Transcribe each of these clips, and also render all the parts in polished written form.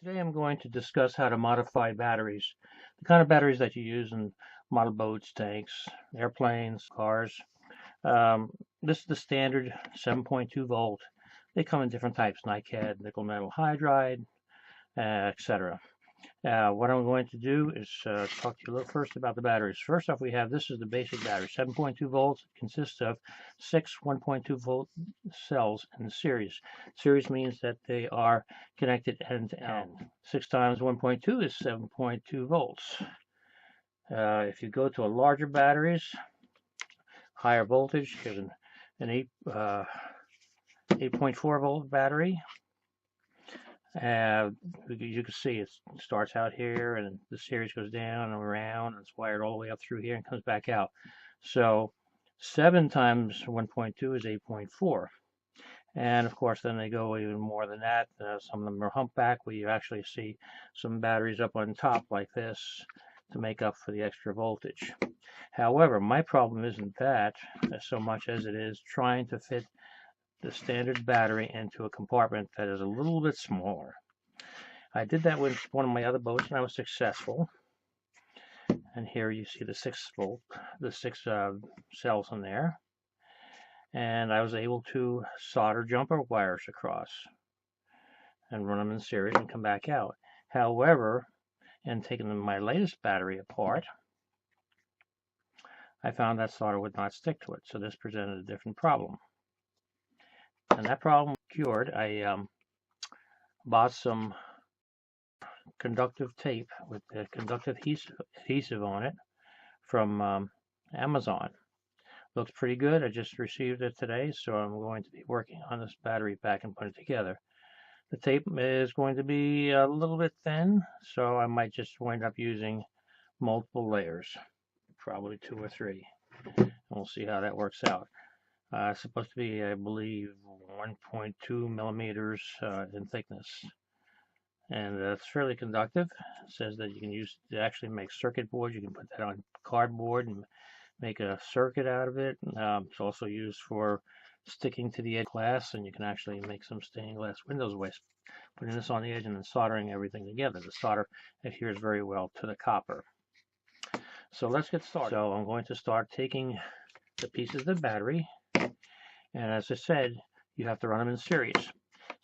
Today I'm going to discuss how to modify batteries, the kind of batteries that you use in model boats, tanks, airplanes, cars. Um, this is the standard 7.2 volt. They come in different types, NiCad, nickel metal hydride, etc. What I'm going to do is talk to you a little first about the batteries. First off, this is the basic battery, 7.2 volts. It consists of 6 1.2 volt cells in series. Series means that they are connected end to end. 6 times 1.2 is 7.2 volts. If you go to a larger batteries, higher voltage, here's an 8.4 volt battery. You can see it starts out here and the series goes down and around and it's wired all the way up through here and comes back out. So 7 times 1.2 is 8.4. And of course, then they go even more than that. Some of them are humpback where you actually see some batteries up on top like this to make up for the extra voltage. However, my problem isn't that so much as it is trying to fit the standard battery into a compartment that is a little bit smaller. I did that with one of my other boats and I was successful. And here you see the 6 volt, the 6 cells in there. And I was able to solder jumper wires across and run them in series and come back out. However, in taking my latest battery apart, I found that solder would not stick to it. So this presented a different problem. And that problem cured. I bought some conductive tape with the conductive adhesive on it from Amazon. Looks pretty good. I just received it today, so I'm going to be working on this battery pack and put it together. The tape is going to be a little bit thin, so I might just wind up using multiple layers, probably 2 or 3. And we'll see how that works out. It's supposed to be, I believe, 1.2 millimeters in thickness. And it's fairly conductive. It says that you can use it to actually make circuit boards. You can put that on cardboard and make a circuit out of it. It's also used for sticking to the edge of glass, and you can actually make some stained glass windows by putting this on the edge and then soldering everything together. The solder adheres very well to the copper. So let's get started. So I'm going to start taking the pieces of the battery, and as I said, you have to run them in series.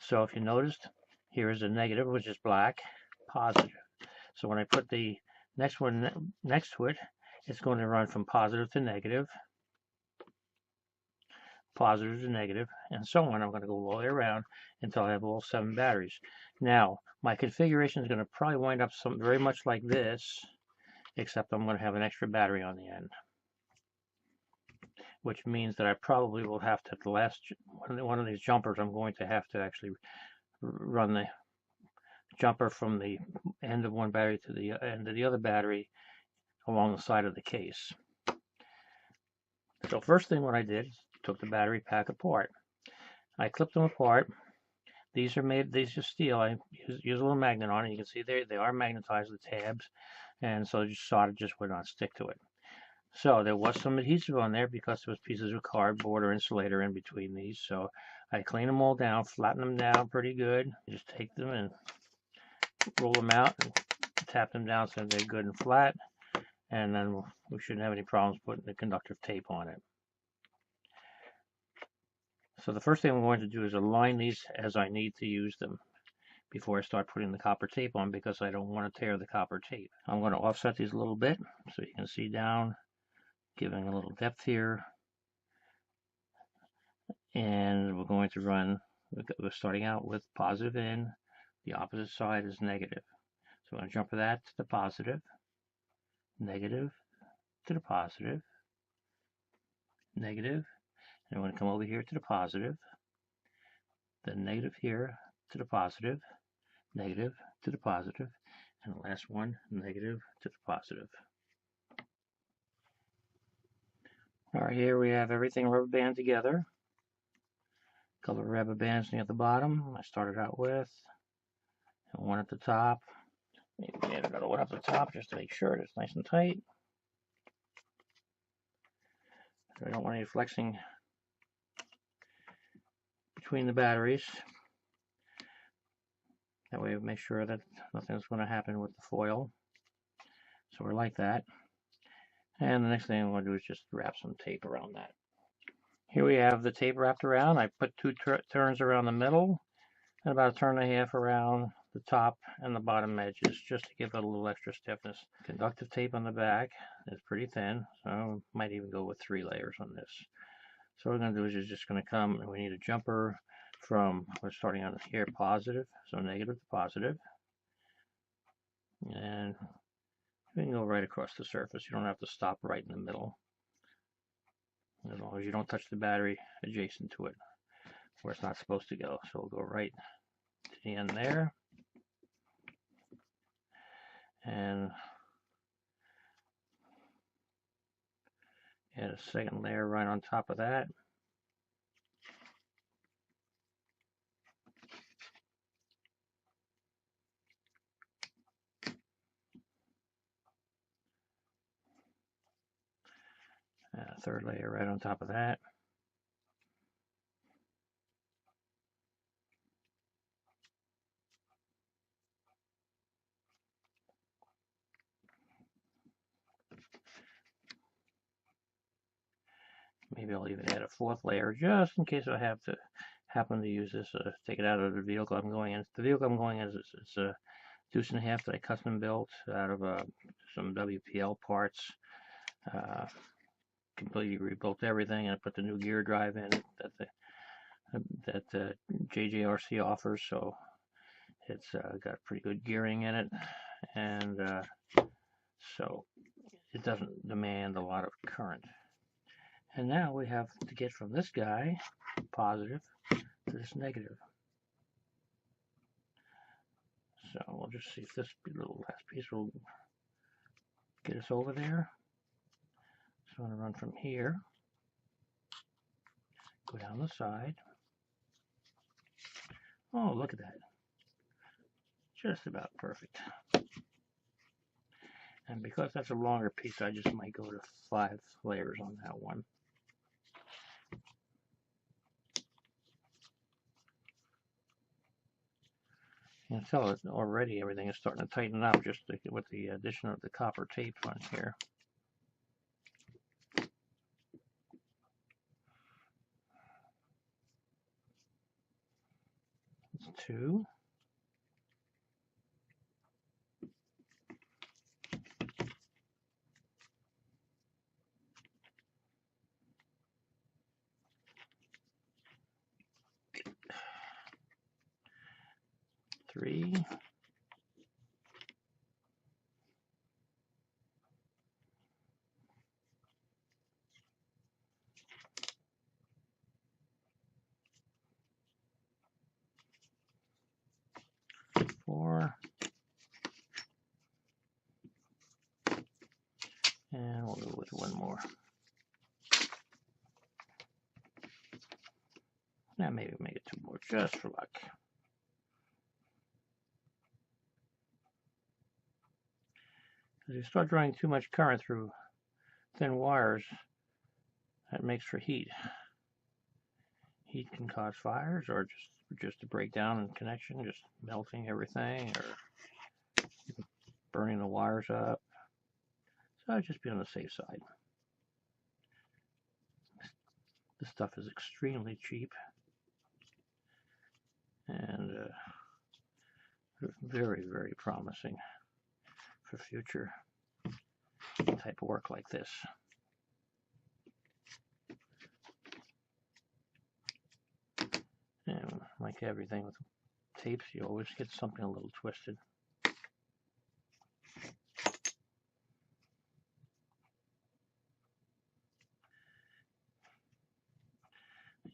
So if you noticed, here is a negative, which is black, positive. So when I put the next one next to it, it's going to run from positive to negative, and so on. I'm going to go all the way around until I have all 7 batteries. Now, my configuration is going to probably wind up very much like this, except I'm going to have an extra battery on the end, which means that I probably will have to, one of these jumpers, I'm going to have to actually run the jumper from the end of one battery to the end of the other battery along the side of the case. So first thing what I did, took the battery pack apart. I clipped them apart. These are steel. I use a little magnet on it. You can see they are magnetized, the tabs, and so solder just would not stick to it. So there was some adhesive on there because there was pieces of cardboard or insulator in between these. So I cleaned them all down, flatten them down pretty good. Just take them and roll them out and tap them down so they're good and flat. And then we shouldn't have any problems putting the conductive tape on it. So the first thing I'm going to do is align these as I need to use them before I start putting the copper tape on, because I don't want to tear the copper tape. I'm going to offset these a little bit so you can see down, giving a little depth here. And we're going to run, we're starting out with positive in, the opposite side is negative. So I'm going to jump that to the positive, negative to the positive, negative, and I'm going to come over here to the positive, then negative here to the positive, negative to the positive, and the last one, negative to the positive. Alright, here we have everything rubber band together. A couple of rubber bands near the bottom I started out with, and one at the top. Maybe add another one up the top just to make sure it's nice and tight. I don't want any flexing between the batteries. That way we make sure that nothing's going to happen with the foil. So we're like that. And the next thing I'm going to do is just wrap some tape around that. Here we have the tape wrapped around. I put 2 turns around the middle and about a turn and a half around the top and the bottom edges, just to give it a little extra stiffness. Conductive tape on the back is pretty thin, so I might even go with 3 layers on this. So what we're going to do is you're just going to come, and we need a jumper from, we're starting on here, positive, so negative to positive. And we can go right across the surface. You don't have to stop right in the middle, as long as you don't touch the battery adjacent to it, where it's not supposed to go. So we'll go right to the end there. And add a second layer right on top of that. And a third layer right on top of that. Maybe I'll even add a 4th layer just in case I have to happen to use this, take it out of the vehicle I'm going in. The vehicle I'm going in is a deuce and a half that I custom built out of some WPL parts. Completely rebuilt everything, and I put the new gear drive in that JJRC offers, so it's got pretty good gearing in it, and so it doesn't demand a lot of current. And now we have to get from this guy, positive, to this negative. So we'll just see if this little last piece will get us over there. So I'm going to run from here, go down the side. Oh, look at that. Just about perfect. And because that's a longer piece, I just might go to 5 layers on that one. You can tell that already everything is starting to tighten up just with the addition of the copper tape on here. It's 2. Three. 4. And we'll go with 1 more. Now maybe make it 2 more just for luck. As you start drawing too much current through thin wires, that makes for heat. Heat can cause fires, or just a breakdown in connection, just melting everything, or burning the wires up. So I'd just be on the safe side. This stuff is extremely cheap and very, very promising for future type of work like this. And like everything with tapes, you always get something a little twisted.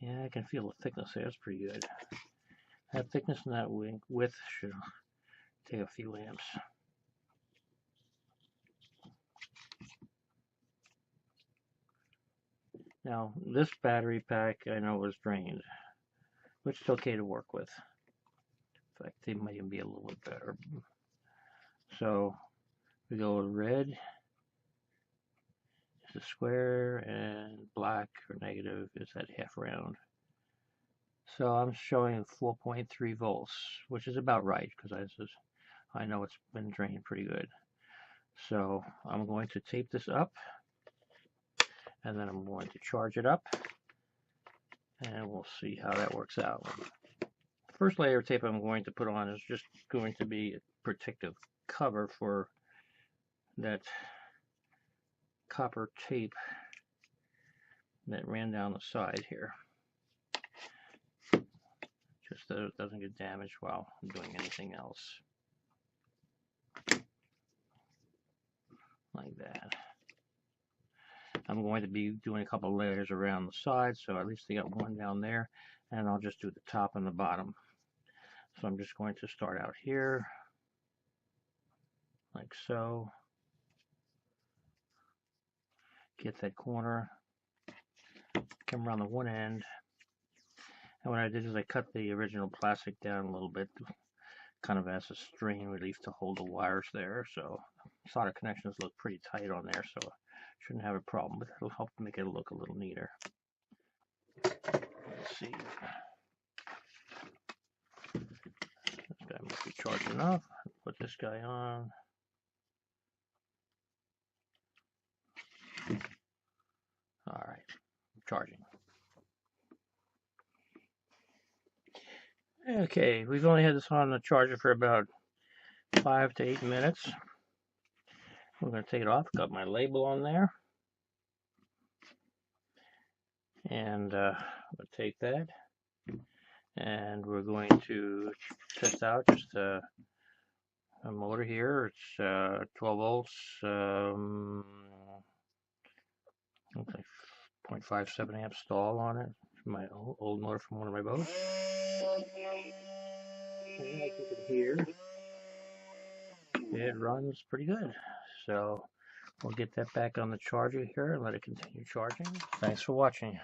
Yeah, I can feel the thickness there. It's pretty good. That thickness and that width should take a few amps. Now, this battery pack I know was drained, which is okay to work with. In fact, they might even be a little bit better. So we go with red is the square, and black or negative is that half round So I'm showing 4.3 volts, which is about right because I know it's been drained pretty good. So I'm going to tape this up, and then I'm going to charge it up, and we'll see how that works out. The first layer of tape I'm going to put on is just going to be a protective cover for that copper tape that ran down the side here, just so it doesn't get damaged while I'm doing anything else. Like that. I'm going to be doing a couple layers around the side, so at least I got one down there, and I'll just do the top and the bottom. So I'm just going to start out here, like so. Get that corner, come around the one end, and what I did is I cut the original plastic down a little bit, kind of as a strain relief to hold the wires there. So solder connections look pretty tight on there, so shouldn't have a problem, but it'll help make it look a little neater. Let's see. This guy must be charged enough. Put this guy on. All right, charging. Okay, we've only had this on the charger for about 5 to 8 minutes. I'm going to take it off. Got my label on there. And I'm going to take that. And we're going to test out just a motor here. It's 12 volts. Looks like 0.57 amp stall on it. My old motor from one of my boats. And like you can hear, it runs pretty good. So we'll get that back on the charger here and let it continue charging. Thanks for watching.